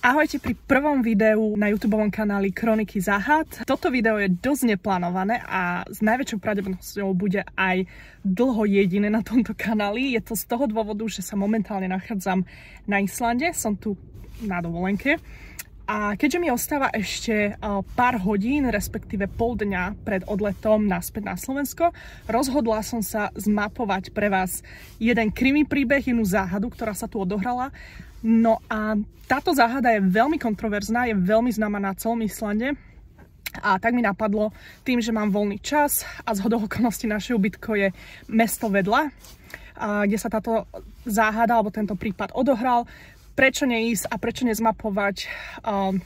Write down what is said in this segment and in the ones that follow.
Ahojte pri prvom videu na YouTubeovom kanáli Kroniky záhad. Toto video je dosť neplánované a s najväčšou pravdepodobnosťou bude aj dlho jediné na tomto kanáli. Je to z toho dôvodu, že sa momentálne nachádzam na Islande, som tu na dovolenke. A keďže mi ostáva ešte pár hodín, respektíve pol dňa pred odletom naspäť na Slovensko, rozhodla som sa zmapovať pre vás jeden krimi príbeh, jednu záhadu, ktorá sa tu odohrala. No a táto záhada je veľmi kontroverzná, je veľmi známa na celom Islande. A tak mi napadlo, tým, že mám voľný čas a zhodou okolností naše ubytko je mesto vedľa, kde sa táto záhada alebo tento prípad odohral, prečo neísť a prečo nezmapovať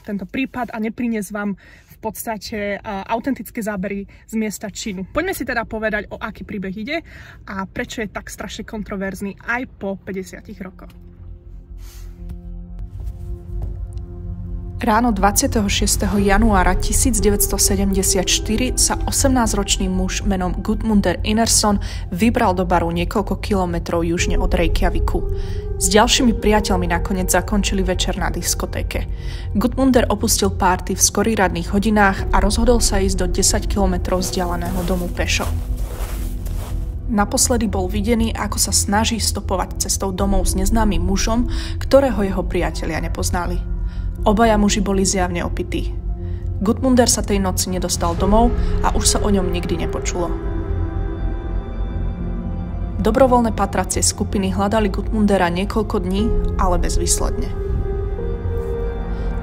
tento prípad a nepriniesť vám v podstate autentické zábery z miesta činu. Poďme si teda povedať, o aký príbeh ide a prečo je tak strašne kontroverzný aj po 50 rokoch. Ráno 26. januára 1974 sa 18-ročný muž menom Gudmundur Einarsson vybral do baru niekoľko kilometrov južne od Reykjaviku. S ďalšími priateľmi nakoniec zakončili večer na diskotéke. Gudmundur opustil párty v skorých ranných hodinách a rozhodol sa ísť do 10 kilometrov vzdialeného domu pešo. Naposledy bol videný, ako sa snaží stopovať cestou domov s neznámym mužom, ktorého jeho priatelia nepoznali. Obaja muži boli zjavne opití. Gudmundur sa tej noci nedostal domov a už sa o ňom nikdy nepočulo. Dobrovoľné patracie skupiny hľadali Gudmundura niekoľko dní, ale bezvýsledne.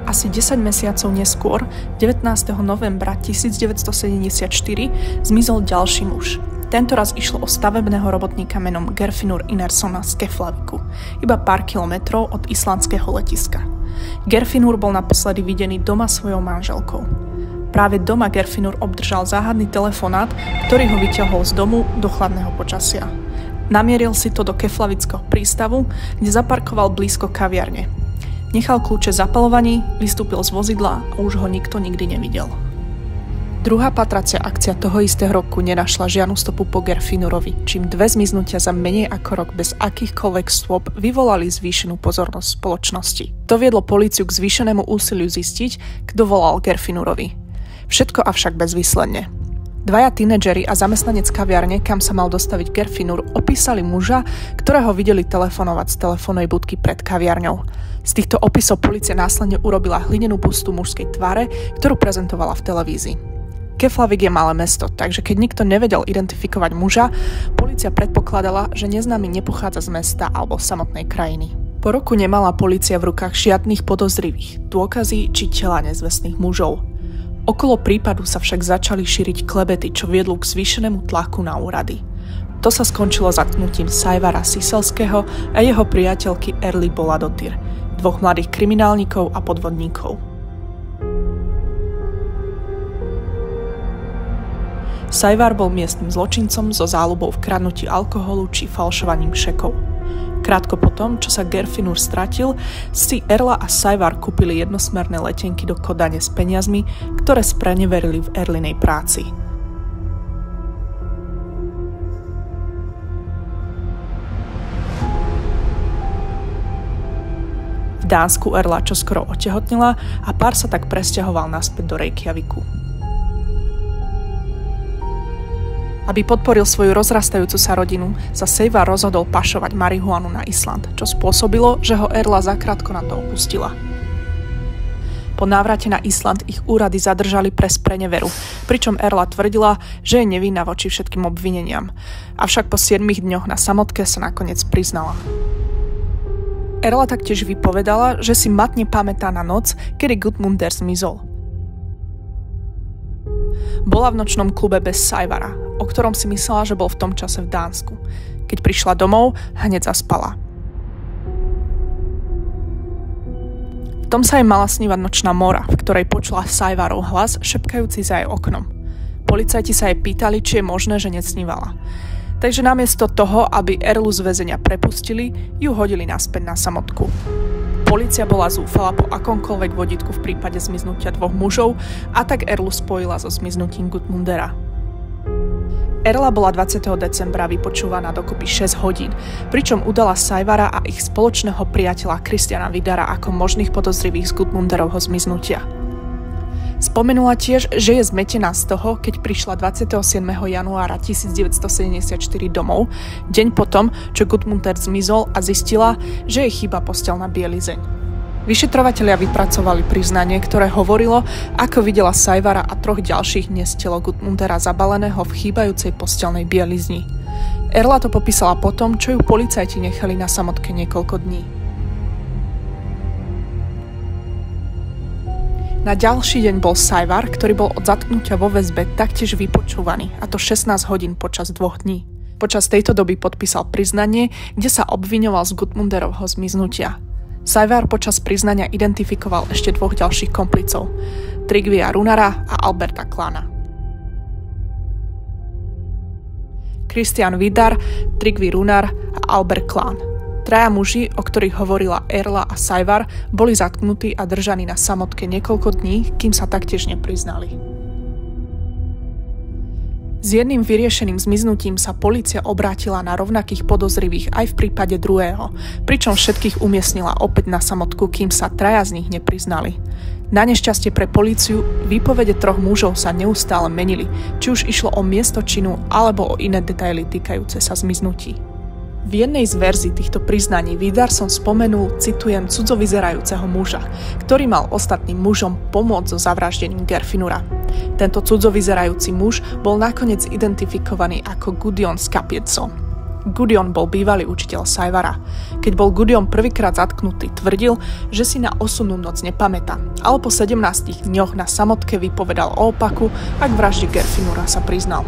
Asi 10 mesiacov neskôr, 19. novembra 1974, zmizol ďalší muž. Tentoraz išlo o stavebného robotníka menom Geirfinnur Einarssona z Keflavíku, iba pár kilometrov od islandského letiska. Geirfinnur bol naposledy videný doma svojou manželkou. Práve doma Geirfinnur obdržal záhadný telefonát, ktorý ho vyťahol z domu do chladného počasia. Namieril si to do Keflavíckého prístavu, kde zaparkoval blízko kaviarne. Nechal kľúče zapalovaní, vystúpil z vozidla a už ho nikto nikdy nevidel. Druhá patracia akcia toho istého roku nenašla žiadnu stopu po Geirfinnurovi, čím dve zmiznutia za menej ako rok bez akýchkoľvek stôp vyvolali zvýšenú pozornosť spoločnosti. To viedlo políciu k zvýšenému úsiliu zistiť, kto volal Geirfinnurovi. Všetko avšak bezvýsledne. Dvaja tínedžeri a zamestnanec kaviarne, kam sa mal dostaviť Geirfinnur, opísali muža, ktorého videli telefonovať z telefónnej budky pred kaviarňou. Z týchto opisov polícia následne urobila hlinenú bustu mužskej tváre, ktorú prezentovala v televízii. Keflavik je malé mesto, takže keď nikto nevedel identifikovať muža, polícia predpokladala, že neznámy nepochádza z mesta alebo samotnej krajiny. Po roku nemala polícia v rukách žiadnych podozrivých, dôkazy či tela nezvestných mužov. Okolo prípadu sa však začali šíriť klebety, čo viedlo k zvýšenému tlaku na úrady. To sa skončilo zatknutím Sævara Siselského a jeho priateľky Erly Bolladóttir, dvoch mladých kriminálnikov a podvodníkov. Sævar bol miestnym zločincom so záľubou v kradnutí alkoholu či falšovaním šekov. Krátko potom, čo sa Geirfinnur stratil, si Erla a Sævar kúpili jednosmerné letenky do Kodane s peniazmi, ktoré spreneverili v Erlinej práci. V Dánsku Erla čoskoro otehotnila a pár sa tak presťahoval naspäť do Reykjaviku. Aby podporil svoju rozrastajúcu sa rodinu, sa Sævar rozhodol pašovať marihuanu na Island, čo spôsobilo, že ho Erla zakrátko na to opustila. Po návrate na Island ich úrady zadržali pre spreneveru, pričom Erla tvrdila, že je nevinná voči všetkým obvineniam. Avšak po 7 dňoch na samotke sa nakoniec priznala. Erla taktiež vypovedala, že si matne pamätá na noc, kedy Gudmundur zmizol. Bola v nočnom klube bez Sævara, o ktorom si myslela, že bol v tom čase v Dánsku. Keď prišla domov, hneď zaspala. V tom sa jej mala snívať nočná mora, v ktorej počula Sævarov hlas šepkajúci za jej oknom. Policajti sa jej pýtali, či je možné, že nesnívala. Takže namiesto toho, aby Erlu z väzenia prepustili, ju hodili naspäť na samotku. Polícia bola zúfala po akomkoľvek vodítku v prípade zmiznutia dvoch mužov a tak Erlu spojila so zmiznutím Gudmundura. Erla bola 20. decembra vypočúvaná dokopy 6 hodín, pričom udala Saivara a ich spoločného priateľa Christiana Vidara ako možných podozrivých z Gudmunderovho zmiznutia. Spomenula tiež, že je zmetená z toho, keď prišla 27. januára 1974 domov, deň potom, čo Gudmunder zmizol, a zistila, že jej chýba posteľná bielizeň. Vyšetrovatelia vypracovali priznanie, ktoré hovorilo, ako videla Saivara a 3 ďalších dnes telo Gudmundera zabaleného v chýbajúcej posteľnej bielizni. Erla to popísala potom, čo ju policajti nechali na samotke niekoľko dní. Na ďalší deň bol Saivar, ktorý bol od zatknutia vo väzbe taktiež vypočúvaný, a to 16 hodín počas 2 dní. Počas tejto doby podpísal priznanie, kde sa obviňoval z Gudmunderovho zmiznutia. Saivar počas priznania identifikoval ešte 2 ďalších komplicov, Tryggvia Runara a Alberta Klana. Christian Vidar, Tryggvi Runar a Albert Klan. 3 muži, o ktorých hovorila Erla a Saivar, boli zatknutí a držaní na samotke niekoľko dní, kým sa taktiež nepriznali. S jedným vyriešeným zmiznutím sa polícia obrátila na rovnakých podozrivých aj v prípade druhého, pričom všetkých umiestnila opäť na samotku, kým sa 3 z nich nepriznali. Na nešťastie pre políciu výpovede 3 mužov sa neustále menili, či už išlo o miesto činu alebo o iné detaily týkajúce sa zmiznutí. V jednej z verzií týchto priznaní Vidarson spomenul, citujem, cudzovyzerajúceho muža, ktorý mal ostatným mužom pomôcť so zavraždením Geirfinnura. Tento cudzovyzerajúci muž bol nakoniec identifikovaný ako Gudjon Skarphédsson. Gudjon bol bývalý učiteľ Saivara. Keď bol Gudjon prvýkrát zatknutý, tvrdil, že si na osudnú noc nepamätá, ale po 17 dňoch na samotke vypovedal o opaku a k vražde Geirfinnura sa priznal.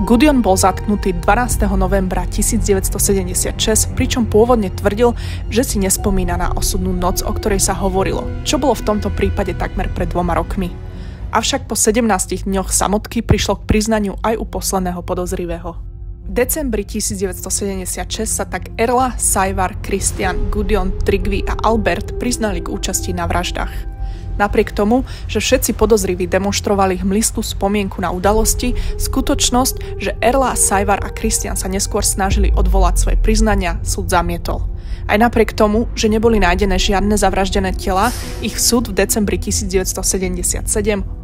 Gudjon bol zatknutý 12. novembra 1976, pričom pôvodne tvrdil, že si nespomína na osudnú noc, o ktorej sa hovorilo, čo bolo v tomto prípade takmer pred 2 rokmi. Avšak po 17 dňoch samotky prišlo k priznaniu aj u posledného podozrivého. V decembri 1976 sa tak Erla, Saivar, Christian, Gudjon, Tryggvi a Albert priznali k účasti na vraždách. Napriek tomu, že všetci podozriví demonštrovali hmlistú spomienku na udalosti, skutočnosť, že Erla, Saivar a Christian sa neskôr snažili odvolať svoje priznania, súd zamietol. Aj napriek tomu, že neboli nájdené žiadne zavraždené tela, ich súd v decembri 1977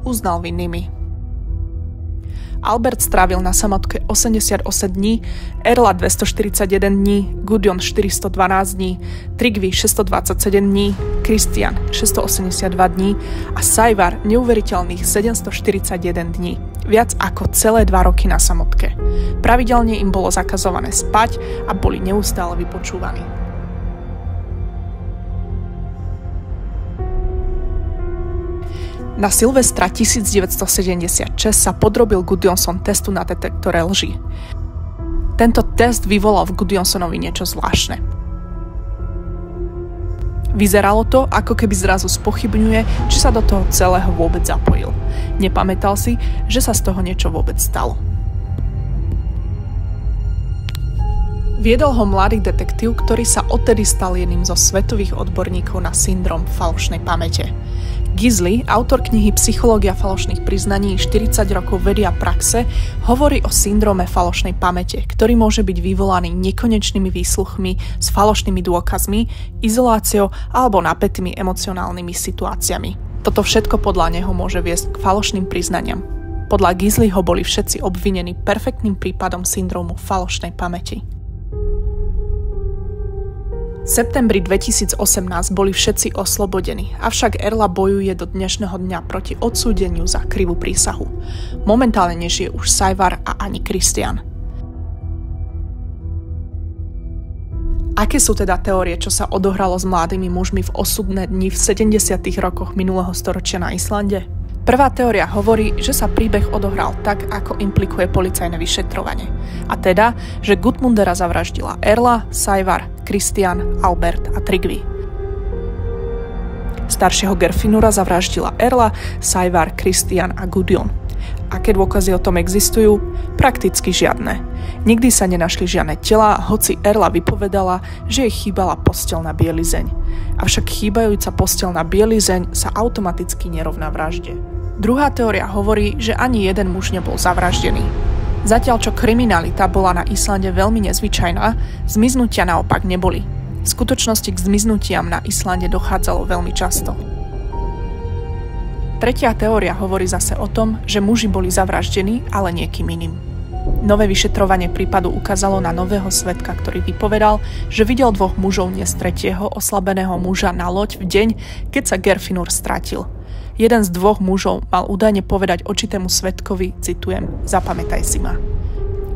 uznal vinnými. Albert strávil na samotke 88 dní, Erla 241 dní, Gudjon 412 dní, Tryggvi 627 dní, Christian 682 dní a Saivar neuveriteľných 741 dní. Viac ako celé 2 roky na samotke. Pravidelne im bolo zakazované spať a boli neustále vypočúvaní. Na Silvestra 1976 sa podrobil Gudjonsson testu na detektore lži. Tento test vyvolal v Gudjonssonovi niečo zvláštne. Vyzeralo to, ako keby zrazu spochybňuje, či sa do toho celého vôbec zapojil. Nepamätal si, že sa z toho niečo vôbec stalo. Viedol ho mladý detektív, ktorý sa odtedy stal jedným zo svetových odborníkov na syndrom falošnej pamäte. Gisli, autor knihy Psychológia falošných priznaní 40 rokov vedy a praxe, hovorí o syndróme falošnej pamäte, ktorý môže byť vyvolaný nekonečnými výsluchmi s falošnými dôkazmi, izoláciou alebo napätými emocionálnymi situáciami. Toto všetko podľa neho môže viesť k falošným priznaniam. Podľa Gisliho boli všetci obvinení perfektným prípadom syndrómu falošnej pamäti. V septembri 2018 boli všetci oslobodení, avšak Erla bojuje do dnešného dňa proti odsúdeniu za krivú prísahu. Momentálne nežije už Saivar a ani Christian. Aké sú teda teórie, čo sa odohralo s mladými mužmi v osudné dni v 70. rokoch minulého storočia na Islande? Prvá teória hovorí, že sa príbeh odohral tak, ako implikuje policajné vyšetrovanie. A teda, že Gudmundera zavraždila Erla, Saivar, Christian, Albert a Tryggvi. Staršieho Geirfinnura zavraždila Erla, Saivar, Christian a Gudjon. Aké dôkazy o tom existujú? Prakticky žiadne. Nikdy sa nenašli žiadne telá, hoci Erla vypovedala, že jej chýbala posteľná bielizeň. Avšak chýbajúca posteľná bielizeň sa automaticky nerovná vražde. Druhá teória hovorí, že ani jeden muž nebol zavraždený. Zatiaľ čo kriminalita bola na Islande veľmi nezvyčajná, zmiznutia naopak neboli. V skutočnosti k zmiznutiam na Islande dochádzalo veľmi často. Tretia teória hovorí zase o tom, že muži boli zavraždení, ale niekým iným. Nové vyšetrovanie prípadu ukázalo na nového svedka, ktorý vypovedal, že videl dvoch mužov niesť tretieho oslabeného muža na loď v deň, keď sa Geirfinnur stratil. Jeden z dvoch mužov mal údajne povedať očitému svedkovi, citujem, zapamätaj si ma.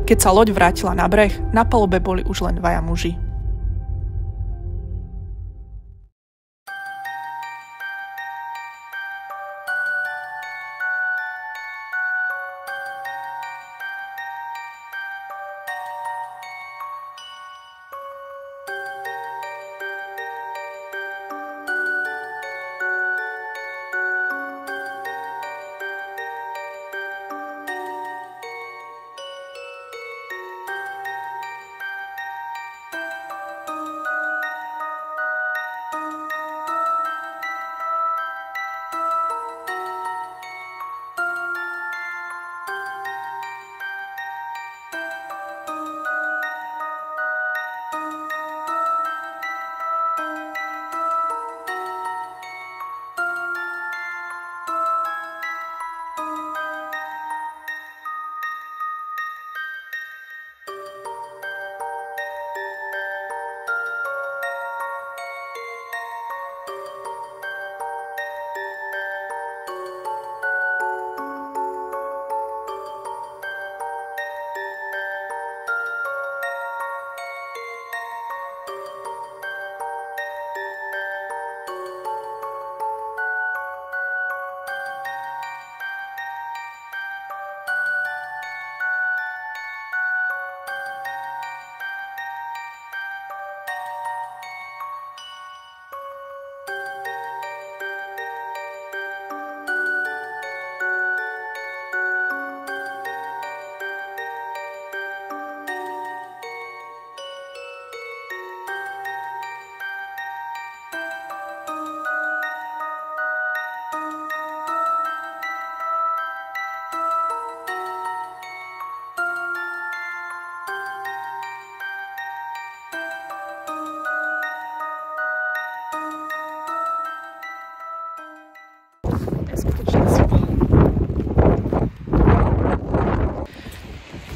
Keď sa loď vrátila na breh, na palube boli už len dvaja muži.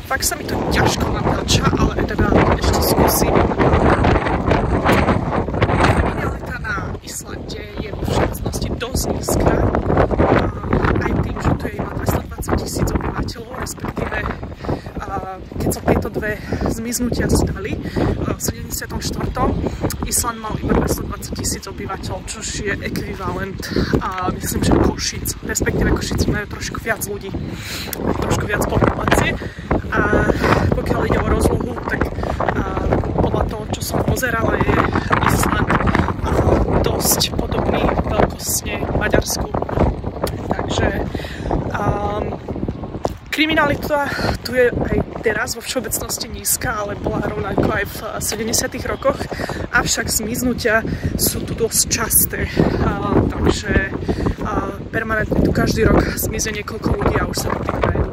Fakt sa mi to ťažko natáča, ale teda ešte skúsim. Kriminalita na Islande je vo všeobecnosti dosť nízka. Aj tým, že tu je iba 220 000 obyvateľov, respektíve keď sa tieto dve zmiznutia stali v 74. Island mal iba 220 000 obyvateľov, čo je ekvivalent myslím, že Košic, respektíve Košice majú trošku viac ľudí, trošku viac populácie. A pokiaľ ide o rozlohu, tak podľa toho, čo som pozerala, je Island dosť podobný veľkostne Maďarsku. Takže kriminalita tu je aj teraz vo všeobecnosti nízka, ale bola rovnako aj v 70. rokoch, avšak zmiznutia sú tu dosť časté, takže permanentne tu každý rok zmizne niekoľko ľudí a už sa tu tým nájdu.